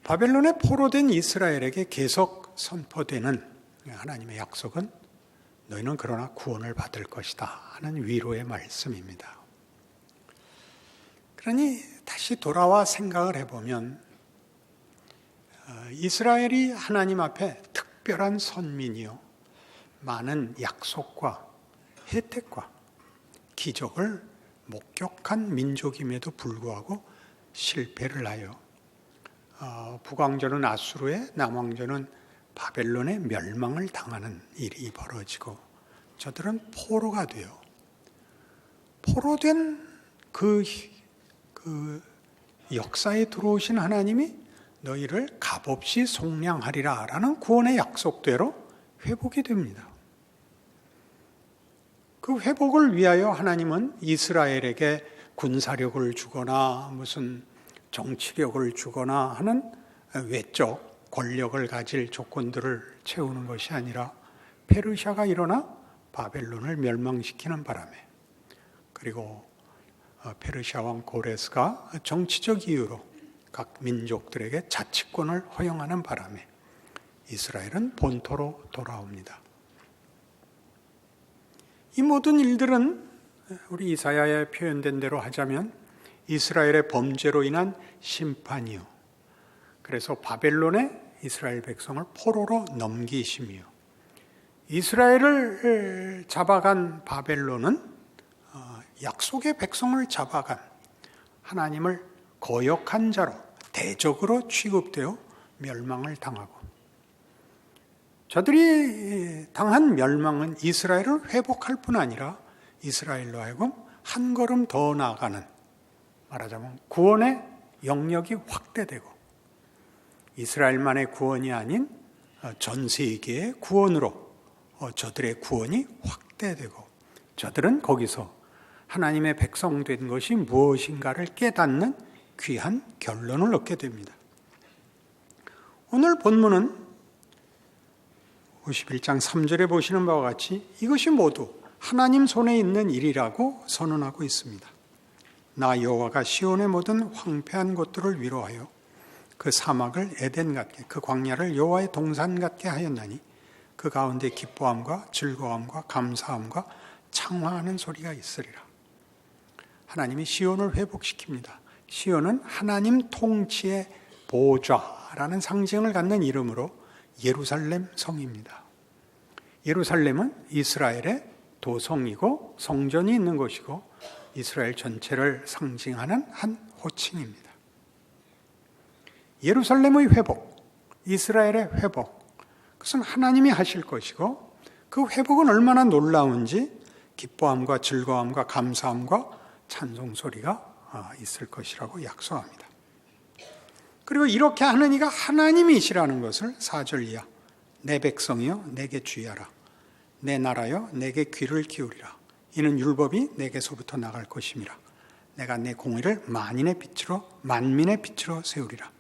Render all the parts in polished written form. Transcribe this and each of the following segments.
바벨론에 포로된 이스라엘에게 계속 선포되는 하나님의 약속은 너희는 그러나 구원을 받을 것이다 하는 위로의 말씀입니다. 그러니 다시 돌아와 생각을 해보면 이스라엘이 하나님 앞에 특별한 선민이요, 많은 약속과 혜택과 기적을 목격한 민족임에도 불구하고 실패를 하여 북왕조는 아수르에, 남왕조는 바벨론의 멸망을 당하는 일이 벌어지고 저들은 포로가 되어 포로된 그 역사에 들어오신 하나님이 너희를 값없이 속량하리라 라는 구원의 약속대로 회복이 됩니다. 그 회복을 위하여 하나님은 이스라엘에게 군사력을 주거나 무슨 정치력을 주거나 하는 외적 권력을 가질 조건들을 채우는 것이 아니라 페르시아가 일어나 바벨론을 멸망시키는 바람에, 그리고 페르시아 왕 고레스가 정치적 이유로 각 민족들에게 자치권을 허용하는 바람에 이스라엘은 본토로 돌아옵니다. 이 모든 일들은 우리 이사야에 표현된 대로 하자면 이스라엘의 범죄로 인한 심판이요, 그래서 바벨론에 이스라엘 백성을 포로로 넘기심이요, 이스라엘을 잡아간 바벨론은 약속의 백성을 잡아간 하나님을 거역한 자로 대적으로 취급되어 멸망을 당하고, 저들이 당한 멸망은 이스라엘을 회복할 뿐 아니라 이스라엘로 하여금 한 걸음 더 나아가는, 말하자면 구원의 영역이 확대되고 이스라엘만의 구원이 아닌 전 세계의 구원으로 저들의 구원이 확대되고 저들은 거기서 하나님의 백성 된 것이 무엇인가를 깨닫는 귀한 결론을 얻게 됩니다. 오늘 본문은 51장 3절에 보시는 바와 같이 이것이 모두 하나님 손에 있는 일이라고 선언하고 있습니다. 나 여호와가 시온의 모든 황폐한 곳들을 위로하여 그 사막을 에덴 같게, 그 광야를 여호와의 동산 같게 하였나니 그 가운데 기뻐함과 즐거움과 감사함과 창화하는 소리가 있으리라. 하나님이 시온을 회복시킵니다. 시온은 하나님 통치의 보좌라는 상징을 갖는 이름으로 예루살렘 성입니다. 예루살렘은 이스라엘의 도성이고 성전이 있는 곳이고 이스라엘 전체를 상징하는 한 호칭입니다. 예루살렘의 회복, 이스라엘의 회복, 그것은 하나님이 하실 것이고 그 회복은 얼마나 놀라운지 기뻐함과 즐거움과 감사함과 찬송 소리가 있을 것이라고 약속합니다. 그리고 이렇게 하는 이가 하나님이시라는 것을 4절 이하, 내 백성이여 내게 주의하라, 내 나라여 내게 귀를 기울이라, 이는 율법이 내게서부터 나갈 것임이라, 내가 내 공의를 만민의 빛으로 세우리라,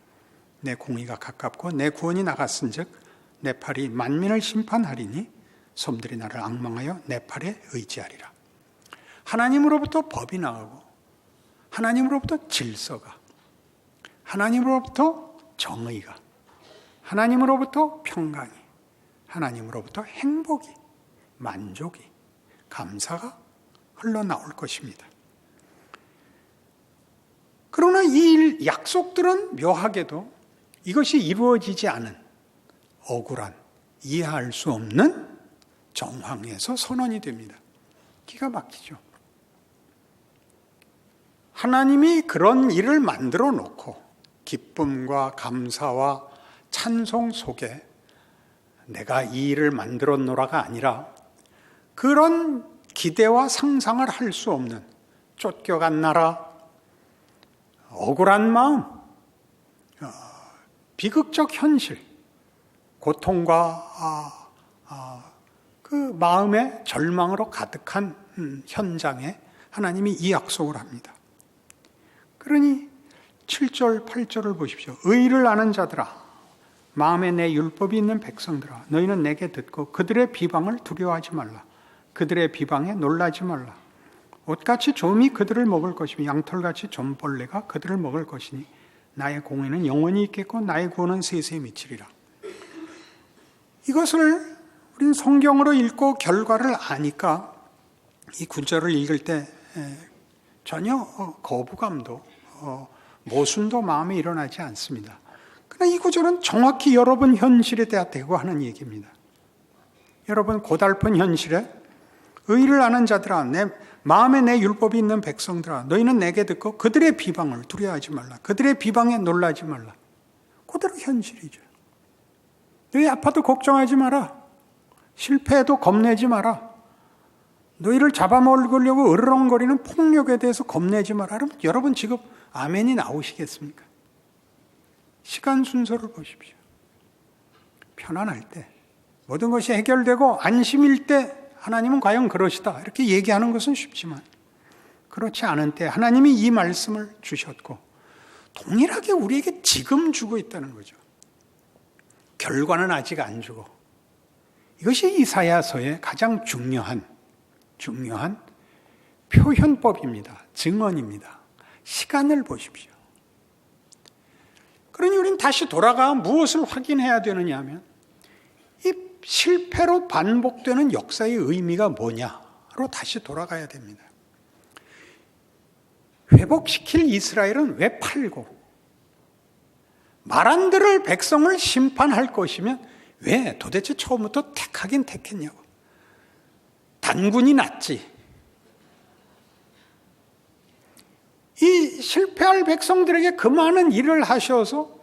내 공의가 가깝고 내 구원이 나갔은즉 내 팔이 만민을 심판하리니 섬들이 나를 앙망하여 내 팔에 의지하리라. 하나님으로부터 법이 나오고 하나님으로부터 질서가, 하나님으로부터 정의가, 하나님으로부터 평강이, 하나님으로부터 행복이, 만족이, 감사가 흘러나올 것입니다. 그러나 이 약속들은 묘하게도 이것이 이루어지지 않은 억울한, 이해할 수 없는 정황에서 선언이 됩니다. 기가 막히죠. 하나님이 그런 일을 만들어 놓고 기쁨과 감사와 찬송 속에 내가 이 일을 만들어 놓으라가 아니라 그런 기대와 상상을 할 수 없는 쫓겨간 나라, 억울한 마음, 비극적 현실, 고통과 그 마음의 절망으로 가득한 현장에 하나님이 이 약속을 합니다. 그러니 7절, 8절을 보십시오. 의를 아는 자들아, 마음에 내 율법이 있는 백성들아, 너희는 내게 듣고 그들의 비방을 두려워하지 말라. 그들의 비방에 놀라지 말라. 옷같이 좀이 그들을 먹을 것이며 양털같이 좀벌레가 그들을 먹을 것이니 나의 공의는 영원히 있겠고 나의 구원은 세세에 미치리라. 이것을 우리는 성경으로 읽고 결과를 아니까 이 구절을 읽을 때 전혀 거부감도 모순도 마음에 일어나지 않습니다. 그러나 이 구절은 정확히 여러분 현실에 대하고 하는 얘기입니다. 여러분 고달픈 현실에 의를 아는 자들아, 내 마음에 내 율법이 있는 백성들아, 너희는 내게 듣고 그들의 비방을 두려워하지 말라. 그들의 비방에 놀라지 말라. 그대로 현실이죠. 너희 아파도 걱정하지 마라. 실패해도 겁내지 마라. 너희를 잡아먹으려고 으르렁거리는 폭력에 대해서 겁내지 마라. 그럼 여러분 지금 아멘이 나오시겠습니까? 시간 순서를 보십시오. 편안할 때, 모든 것이 해결되고 안심일 때 하나님은 과연 그러시다 이렇게 얘기하는 것은 쉽지만, 그렇지 않은 때 하나님이 이 말씀을 주셨고 동일하게 우리에게 지금 주고 있다는 거죠. 결과는 아직 안 주고. 이것이 이사야서의 가장 중요한 표현법입니다. 증언입니다. 시간을 보십시오. 그러니 우리는 다시 돌아가 무엇을 확인해야 되느냐 하면, 이 실패로 반복되는 역사의 의미가 뭐냐로 다시 돌아가야 됩니다. 회복시킬 이스라엘은 왜 팔고, 말 안 들을 백성을 심판할 것이면 왜 도대체 처음부터 택하긴 택했냐고. 단군이 낫지. 이 실패할 백성들에게 그 많은 일을 하셔서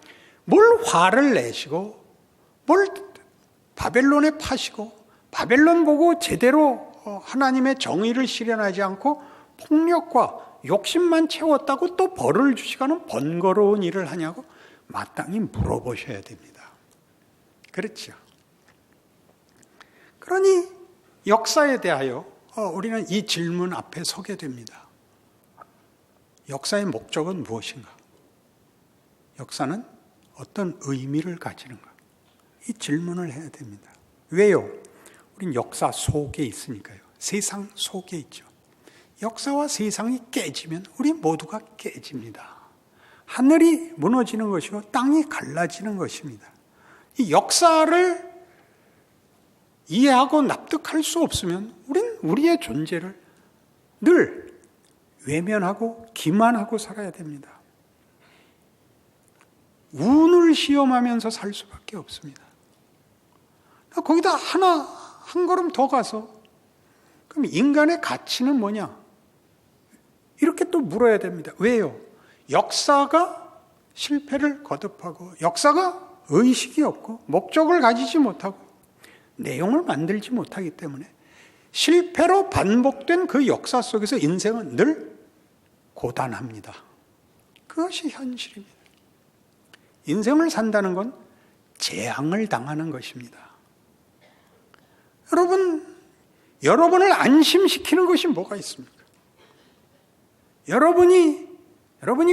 뭘 화를 내시고, 뭘 바벨론에 파시고, 바벨론 보고 제대로 하나님의 정의를 실현하지 않고 폭력과 욕심만 채웠다고 또 벌을 주시고는 번거로운 일을 하냐고 마땅히 물어보셔야 됩니다. 그렇죠. 그러니 역사에 대하여 우리는 이 질문 앞에 서게 됩니다. 역사의 목적은 무엇인가? 역사는 어떤 의미를 가지는가? 이 질문을 해야 됩니다. 왜요? 우린 역사 속에 있으니까요. 세상 속에 있죠. 역사와 세상이 깨지면 우리 모두가 깨집니다. 하늘이 무너지는 것이고 땅이 갈라지는 것입니다. 이 역사를 이해하고 납득할 수 없으면 우린 우리의 존재를 늘 외면하고 기만하고 살아야 됩니다. 운을 시험하면서 살 수밖에 없습니다. 거기다 한 걸음 더 가서, 그럼 인간의 가치는 뭐냐? 이렇게 또 물어야 됩니다. 왜요? 역사가 실패를 거듭하고, 역사가 의식이 없고, 목적을 가지지 못하고, 내용을 만들지 못하기 때문에 실패로 반복된 그 역사 속에서 인생은 늘 고단합니다. 그것이 현실입니다. 인생을 산다는 건 재앙을 당하는 것입니다. 여러분을 안심시키는 것이 뭐가 있습니까? 여러분이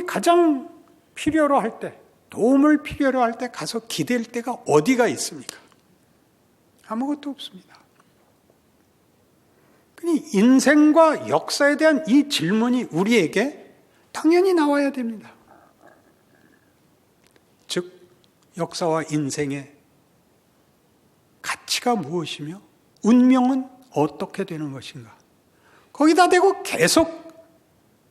가장 필요로 할 때, 도움을 필요로 할 때 가서 기댈 때가 어디가 있습니까? 아무것도 없습니다. 그러니 인생과 역사에 대한 이 질문이 우리에게 당연히 나와야 됩니다. 즉, 역사와 인생의 가치가 무엇이며 운명은 어떻게 되는 것인가? 거기다 대고 계속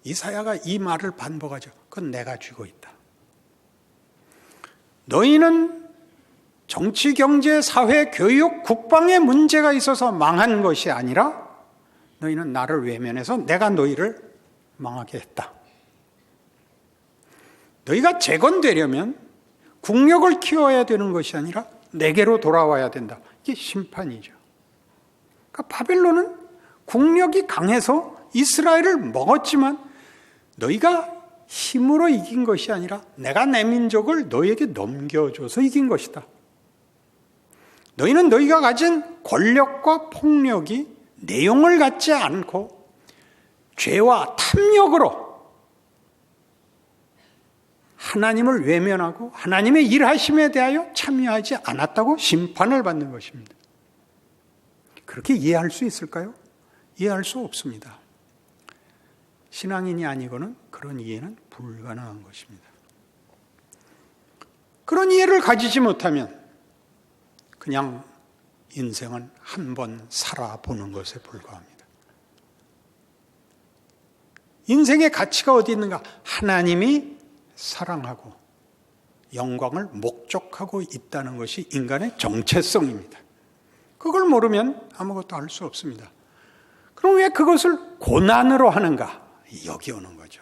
이사야가 이 말을 반복하죠. 그건 내가 쥐고 있다. 너희는 정치, 경제, 사회, 교육, 국방에 문제가 있어서 망한 것이 아니라 너희는 나를 외면해서 내가 너희를 망하게 했다. 너희가 재건되려면 국력을 키워야 되는 것이 아니라 내게로 돌아와야 된다. 이게 심판이죠. 그러니까 바벨론은 국력이 강해서 이스라엘을 먹었지만 너희가 힘으로 이긴 것이 아니라 내가 내 민족을 너희에게 넘겨줘서 이긴 것이다. 너희는 너희가 가진 권력과 폭력이 내용을 갖지 않고 죄와 탐욕으로 하나님을 외면하고 하나님의 일하심에 대하여 참여하지 않았다고 심판을 받는 것입니다. 그렇게 이해할 수 있을까요? 이해할 수 없습니다. 신앙인이 아니고는 그런 이해는 불가능한 것입니다. 그런 이해를 가지지 못하면 그냥 인생은 한 번 살아보는 것에 불과합니다. 인생의 가치가 어디 있는가? 하나님이 사랑하고 영광을 목적하고 있다는 것이 인간의 정체성입니다. 그걸 모르면 아무것도 할 수 없습니다. 그럼 왜 그것을 고난으로 하는가? 여기 오는 거죠.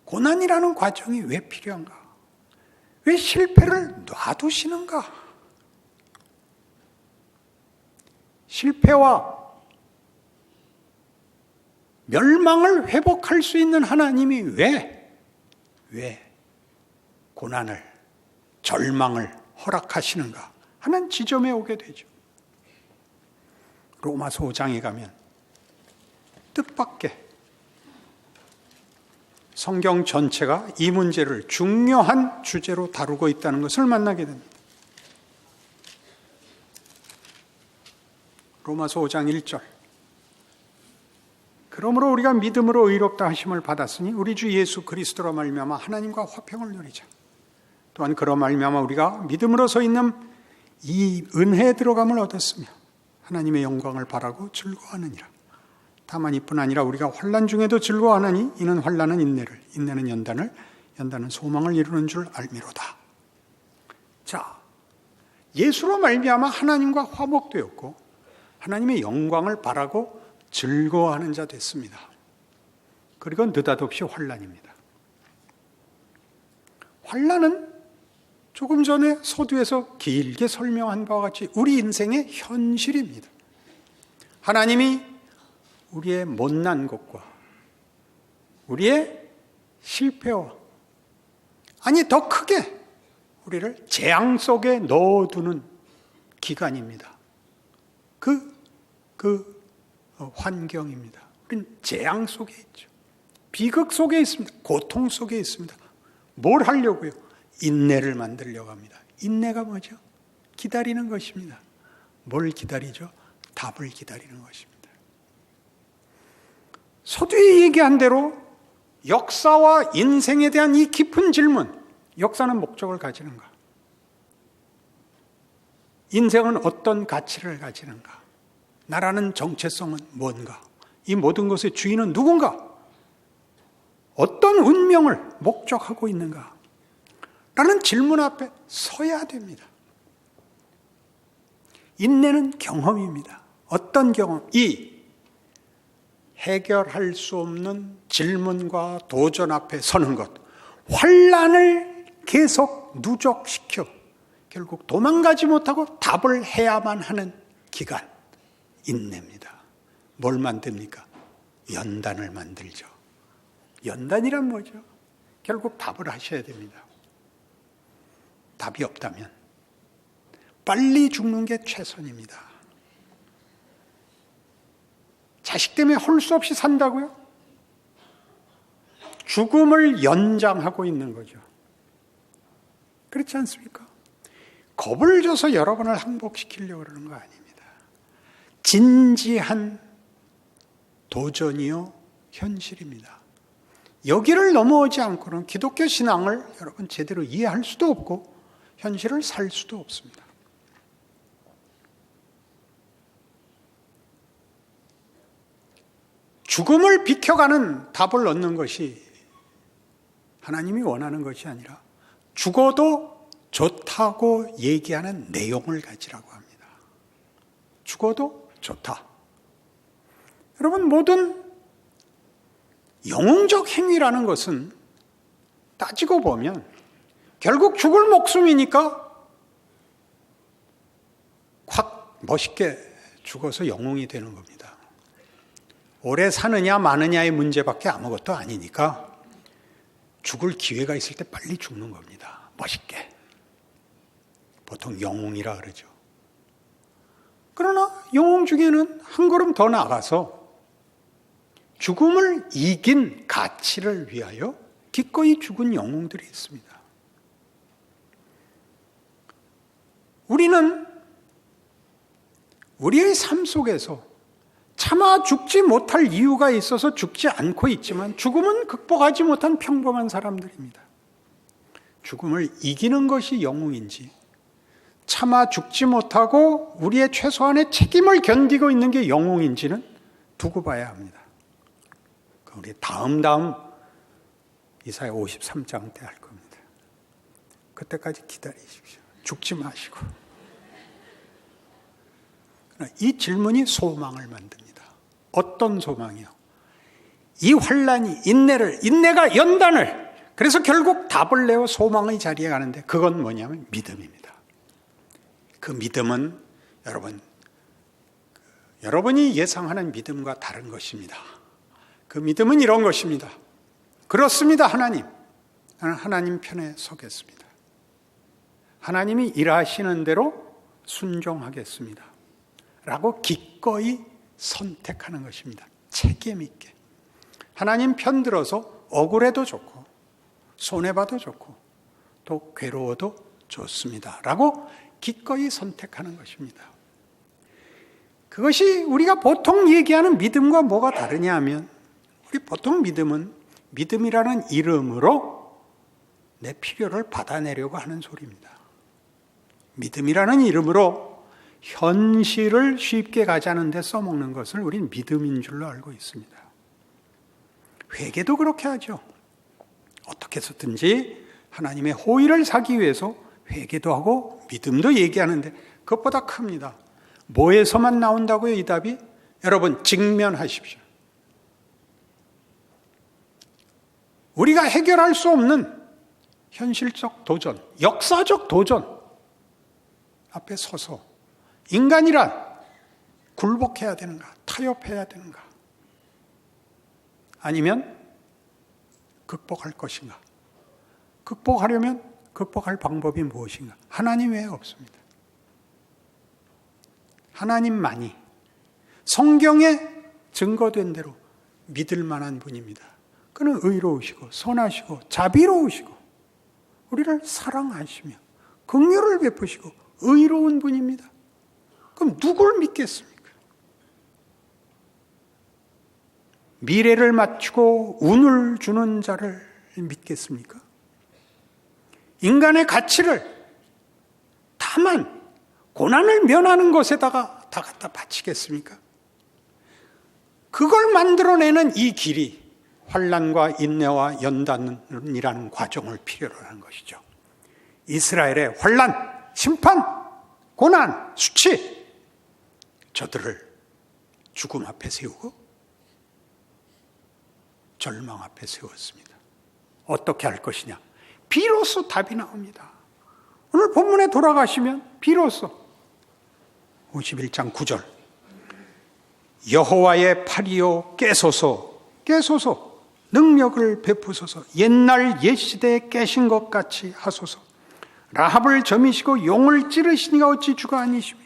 고난이라는 과정이 왜 필요한가? 왜 실패를 놔두시는가? 실패와 멸망을 회복할 수 있는 하나님이 왜 고난을, 절망을 허락하시는가 하는 지점에 오게 되죠. 로마서 5장에 가면 뜻밖의 성경 전체가 이 문제를 중요한 주제로 다루고 있다는 것을 만나게 됩니다. 로마서 5장 1절. 그러므로 우리가 믿음으로 의롭다 하심을 받았으니 우리 주 예수 그리스도로 말미암아 하나님과 화평을 누리자. 또한 그로 말미암아 우리가 믿음으로 서 있는 이 은혜에 들어감을 얻었으며 하나님의 영광을 바라고 즐거워하느니라. 다만 이뿐 아니라 우리가 환난 중에도 즐거워하나니 이는 환난은 인내를, 인내는 연단을, 연단은 소망을 이루는 줄 알미로다. 자, 예수로 말미암아 하나님과 화목되었고 하나님의 영광을 바라고 즐거워하는 자 됐습니다. 그리고 느닷없이 환난입니다. 환난은 조금 전에 서두에서 길게 설명한 바와 같이 우리 인생의 현실입니다. 하나님이 우리의 못난 것과 우리의 실패와 아니 더 크게 우리를 재앙 속에 넣어두는 기간입니다. 그 환경입니다. 우리는 재앙 속에 있죠. 비극 속에 있습니다. 고통 속에 있습니다. 뭘 하려고요? 인내를 만들려고 합니다. 인내가 뭐죠? 기다리는 것입니다. 뭘 기다리죠? 답을 기다리는 것입니다. 서두에 얘기한 대로 역사와 인생에 대한 이 깊은 질문, 역사는 목적을 가지는가? 인생은 어떤 가치를 가지는가? 나라는 정체성은 뭔가? 이 모든 것의 주인은 누군가? 어떤 운명을 목적하고 있는가? 라는 질문 앞에 서야 됩니다. 인내는 경험입니다. 어떤 경험? 이 해결할 수 없는 질문과 도전 앞에 서는 것, 환난을 계속 누적시켜 결국 도망가지 못하고 답을 해야만 하는 기간, 인내입니다. 뭘 만듭니까? 연단을 만들죠. 연단이란 뭐죠? 결국 답을 하셔야 됩니다. 답이 없다면 빨리 죽는 게 최선입니다. 자식 때문에 할 수 없이 산다고요? 죽음을 연장하고 있는 거죠. 그렇지 않습니까? 겁을 줘서 여러분을 항복시키려고 그러는 거 아닙니다. 진지한 도전이요, 현실입니다. 여기를 넘어오지 않고는 기독교 신앙을 여러분 제대로 이해할 수도 없고 현실을 살 수도 없습니다. 죽음을 비켜가는 답을 얻는 것이 하나님이 원하는 것이 아니라 죽어도 좋다고 얘기하는 내용을 가지라고 합니다. 죽어도 좋다. 여러분, 모든 영웅적 행위라는 것은 따지고 보면 결국 죽을 목숨이니까 확 멋있게 죽어서 영웅이 되는 겁니다. 오래 사느냐 마느냐의 문제밖에 아무것도 아니니까 죽을 기회가 있을 때 빨리 죽는 겁니다. 멋있게. 보통 영웅이라 그러죠. 그러나 영웅 중에는 한 걸음 더 나아가서 죽음을 이긴 가치를 위하여 기꺼이 죽은 영웅들이 있습니다. 우리는 우리의 삶 속에서 차마 죽지 못할 이유가 있어서 죽지 않고 있지만 죽음은 극복하지 못한 평범한 사람들입니다. 죽음을 이기는 것이 영웅인지, 차마 죽지 못하고 우리의 최소한의 책임을 견디고 있는 게 영웅인지는 두고 봐야 합니다. 우리 다음 이사야 53장 때 할 겁니다. 그때까지 기다리십시오. 죽지 마시고. 이 질문이 소망을 만듭니다. 어떤 소망이요? 이 환란이 인내가 연단을, 그래서 결국 답을 내어 소망의 자리에 가는데, 그건 뭐냐면 믿음입니다. 그 믿음은 여러분이 예상하는 믿음과 다른 것입니다. 그 믿음은 이런 것입니다. 그렇습니다, 하나님. 나는 하나님 편에 서겠습니다. 하나님이 일하시는 대로 순종하겠습니다. 라고 기꺼이 선택하는 것입니다. 책임 있게. 하나님 편 들어서 억울해도 좋고 손해봐도 좋고 또 괴로워도 좋습니다. 라고 기꺼이 선택하는 것입니다. 그것이 우리가 보통 얘기하는 믿음과 뭐가 다르냐 하면, 우리 보통 믿음은 믿음이라는 이름으로 내 필요를 받아내려고 하는 소리입니다. 믿음이라는 이름으로 현실을 쉽게 가자는 데 써먹는 것을 우리는 믿음인 줄로 알고 있습니다. 회개도 그렇게 하죠. 어떻게 해서든지 하나님의 호의를 사기 위해서 회개도 하고 믿음도 얘기하는데, 그것보다 큽니다. 뭐에서만 나온다고요, 이 답이? 여러분, 직면하십시오. 우리가 해결할 수 없는 현실적 도전, 역사적 도전 앞에 서서 인간이란 굴복해야 되는가, 타협해야 되는가, 아니면 극복할 것인가? 극복하려면 극복할 방법이 무엇인가? 하나님 외에 없습니다. 하나님만이 성경에 증거된 대로 믿을 만한 분입니다. 그는 의로우시고 선하시고 자비로우시고 우리를 사랑하시며 긍휼을 베푸시고 의로운 분입니다. 그럼 누굴 믿겠습니까? 미래를 맞추고 운을 주는 자를 믿겠습니까? 인간의 가치를 다만 고난을 면하는 것에다가 다 갖다 바치겠습니까? 그걸 만들어내는 이 길이 환난과 인내와 연단이라는 과정을 필요로 하는 것이죠. 이스라엘의 환난, 심판, 고난, 수치, 저들을 죽음 앞에 세우고 절망 앞에 세웠습니다. 어떻게 할 것이냐? 비로소 답이 나옵니다. 오늘 본문에 돌아가시면 비로소 51장 9절 여호와의 팔이요 깨소서 능력을 베푸소서 옛날 옛시대에 깨신 것 같이 하소서 라합을 점이시고 용을 찌르시니가 어찌 주가 아니시며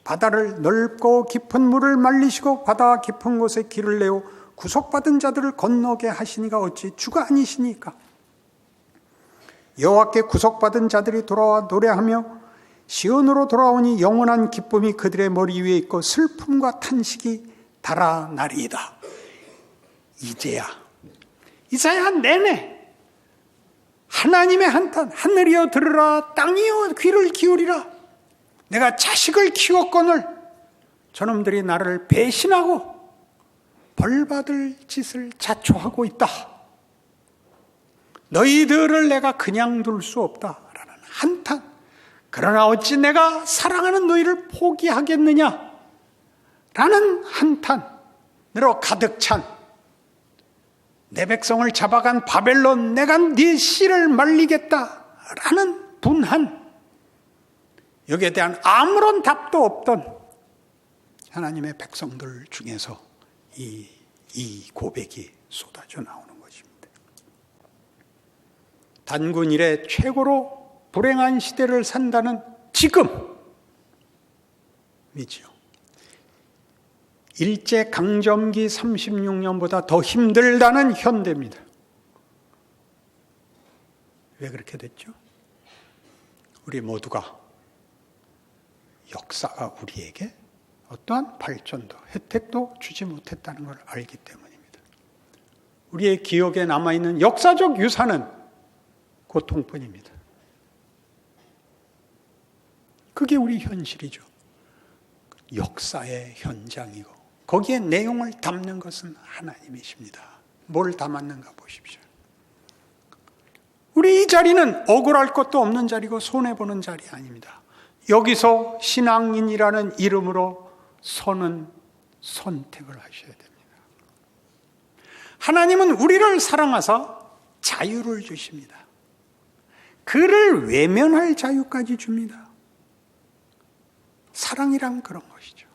바다를 넓고 깊은 물을 말리시고 바다 깊은 곳에 길을 내어 구속받은 자들을 건너게 하시니가 어찌 주가 아니시니까 여호와께 구속받은 자들이 돌아와 노래하며 시온으로 돌아오니 영원한 기쁨이 그들의 머리 위에 있고 슬픔과 탄식이 달아나리이다. 이제야 이사야 내내 하나님의 한탄, 하늘이여 들으라 땅이여 귀를 기울이라 내가 자식을 키웠거늘 저놈들이 나를 배신하고 벌받을 짓을 자초하고 있다. 너희들을 내가 그냥 둘 수 없다라는 한탄. 그러나 어찌 내가 사랑하는 너희를 포기하겠느냐 라는 한탄으로 가득 찬 내 백성을 잡아간 바벨론 내가 네 씨를 말리겠다라는 분한, 여기에 대한 아무런 답도 없던 하나님의 백성들 중에서 이 고백이 쏟아져 나오는 것입니다. 단군 이래 최고로 불행한 시대를 산다는 지금이지요. 일제강점기 36년보다 더 힘들다는 현대입니다. 왜 그렇게 됐죠? 우리 모두가 역사가 우리에게 어떠한 발전도 혜택도 주지 못했다는 걸 알기 때문입니다. 우리의 기억에 남아있는 역사적 유산은 고통뿐입니다. 그게 우리 현실이죠. 역사의 현장이고 거기에 내용을 담는 것은 하나님이십니다. 뭘 담았는가 보십시오. 우리 이 자리는 억울할 것도 없는 자리고 손해보는 자리 아닙니다. 여기서 신앙인이라는 이름으로 서는 선택을 하셔야 됩니다. 하나님은 우리를 사랑하사 자유를 주십니다. 그를 외면할 자유까지 줍니다. 사랑이란 그런 것이죠.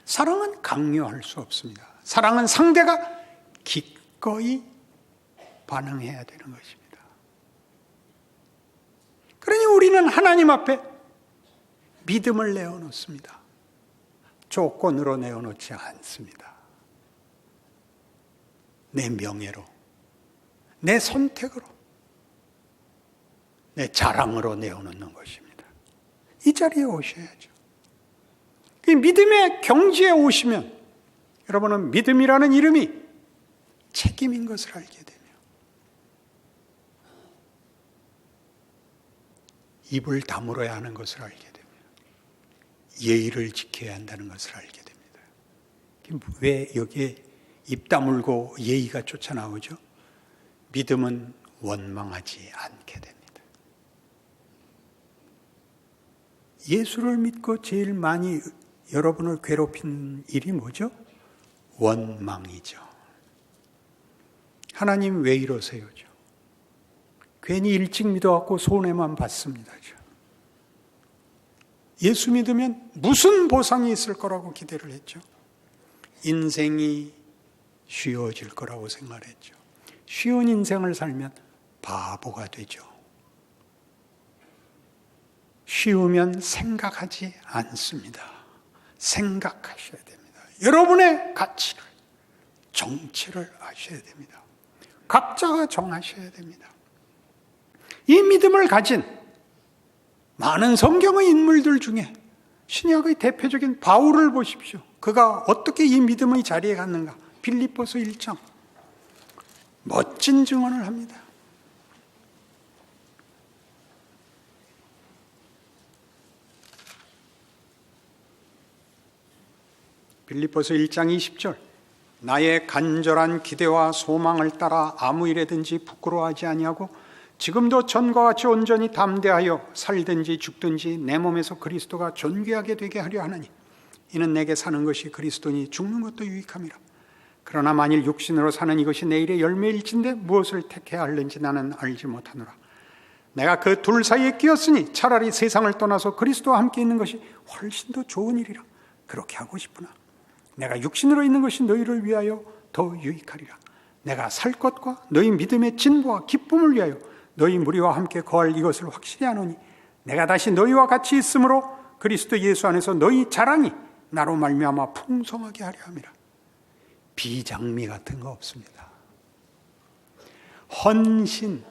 사랑은 강요할 수 없습니다. 사랑은 상대가 기꺼이 반응해야 되는 것입니다. 그러니 우리는 하나님 앞에 믿음을 내어놓습니다. 조건으로 내어놓지 않습니다. 내 명예로, 내 선택으로, 내 자랑으로 내어놓는 것입니다. 이 자리에 오셔야죠. 이 믿음의 경지에 오시면 여러분은 믿음이라는 이름이 책임인 것을 알게 되며 입을 다물어야 하는 것을 알게 되며 예의를 지켜야 한다는 것을 알게 됩니다. 왜 여기에 입 다물고 예의가 쫓아나오죠? 믿음은 원망하지 않게 됩니다. 예수를 믿고 제일 많이 여러분을 괴롭힌 일이 뭐죠? 원망이죠. 하나님 왜 이러세요죠? 괜히 일찍 믿어갖고 손해만 받습니다. 예수 믿으면 무슨 보상이 있을 거라고 기대를 했죠? 인생이 쉬워질 거라고 생각했죠. 쉬운 인생을 살면 바보가 되죠. 쉬우면 생각하지 않습니다. 생각하셔야 됩니다. 여러분의 가치를, 정체를 아셔야 됩니다. 각자가 정하셔야 됩니다. 이 믿음을 가진 많은 성경의 인물들 중에 신약의 대표적인 바울을 보십시오. 그가 어떻게 이 믿음의 자리에 갔는가? 빌립보서 1장 멋진 증언을 합니다. 빌립보서 1장 20절 나의 간절한 기대와 소망을 따라 아무 일에든지 부끄러워하지 아니하고 지금도 전과 같이 온전히 담대하여 살든지 죽든지 내 몸에서 그리스도가 존귀하게 되게 하려 하나니 이는 내게 사는 것이 그리스도니 죽는 것도 유익함이라. 그러나 만일 육신으로 사는 이것이 내일의 열매일진데 무엇을 택해야 할는지 나는 알지 못하노라. 내가 그 둘 사이에 끼었으니 차라리 세상을 떠나서 그리스도와 함께 있는 것이 훨씬 더 좋은 일이라. 그렇게 하고 싶으나 내가 육신으로 있는 것이 너희를 위하여 더 유익하리라. 내가 살 것과 너희 믿음의 진보와 기쁨을 위하여 너희 무리와 함께 거할 이것을 확실히 아노니 내가 다시 너희와 같이 있으므로 그리스도 예수 안에서 너희 자랑이 나로 말미암아 풍성하게 하려 함이라. 비장미 같은 거 없습니다. 헌신,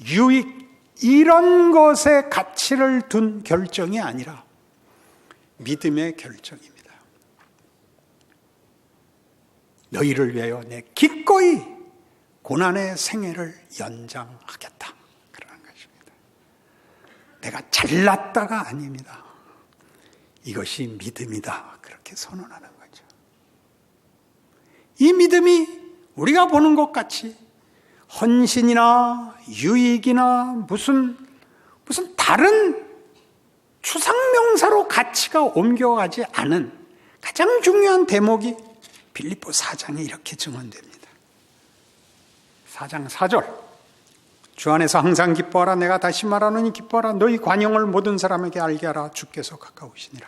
유익 이런 것에 가치를 둔 결정이 아니라 믿음의 결정입니다. 너희를 위하여 내 기꺼이 고난의 생애를 연장하겠다. 그러는 것입니다. 내가 잘났다가 아닙니다. 이것이 믿음이다. 그렇게 선언하는 거죠. 이 믿음이 우리가 보는 것 같이 헌신이나 유익이나 무슨 다른 추상명사로 가치가 옮겨가지 않은 가장 중요한 대목이 빌립보 4장에 이렇게 증언됩니다. 4장 4절 주 안에서 항상 기뻐하라. 내가 다시 말하노니 기뻐하라. 너희 관용을 모든 사람에게 알게 하라. 주께서 가까우시니라.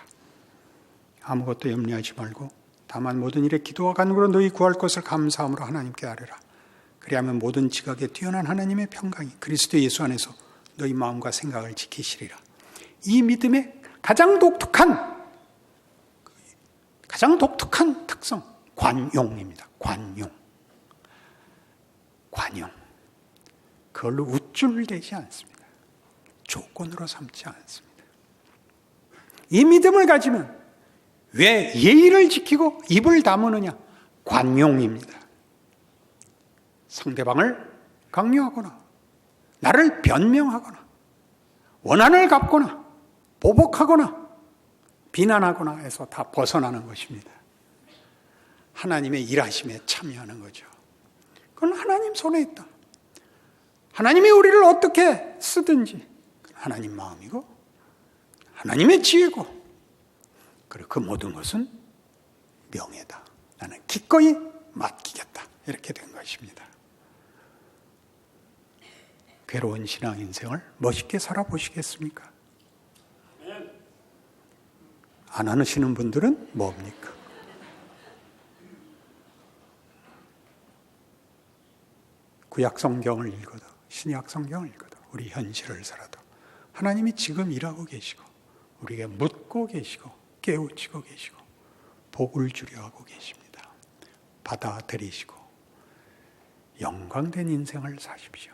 아무것도 염려하지 말고 다만 모든 일에 기도와 간구로 너희 구할 것을 감사함으로 하나님께 아뢰라. 그리하면 모든 지각에 뛰어난 하나님의 평강이 그리스도 예수 안에서 너희 마음과 생각을 지키시리라. 이 믿음의 가장 독특한 특성, 관용입니다. 관용. 그걸로 우쭐대지 않습니다. 조건으로 삼지 않습니다. 이 믿음을 가지면 왜 예의를 지키고 입을 다무느냐? 관용입니다. 상대방을 강요하거나 나를 변명하거나 원한을 갚거나 보복하거나 비난하거나 해서 다 벗어나는 것입니다. 하나님의 일하심에 참여하는 거죠. 그건 하나님 손에 있다. 하나님이 우리를 어떻게 쓰든지 하나님 마음이고 하나님의 지혜고, 그리고 그 모든 것은 명예다. 나는 기꺼이 맡기겠다. 이렇게 된 것입니다. 괴로운 신앙 인생을 멋있게 살아보시겠습니까? 안 하시는 분들은 뭡니까? 구약 성경을 읽어도 신약 성경을 읽어도 우리 현실을 살아도 하나님이 지금 일하고 계시고 우리에게 묻고 계시고 깨우치고 계시고 복을 주려 하고 계십니다. 받아들이시고 영광된 인생을 사십시오.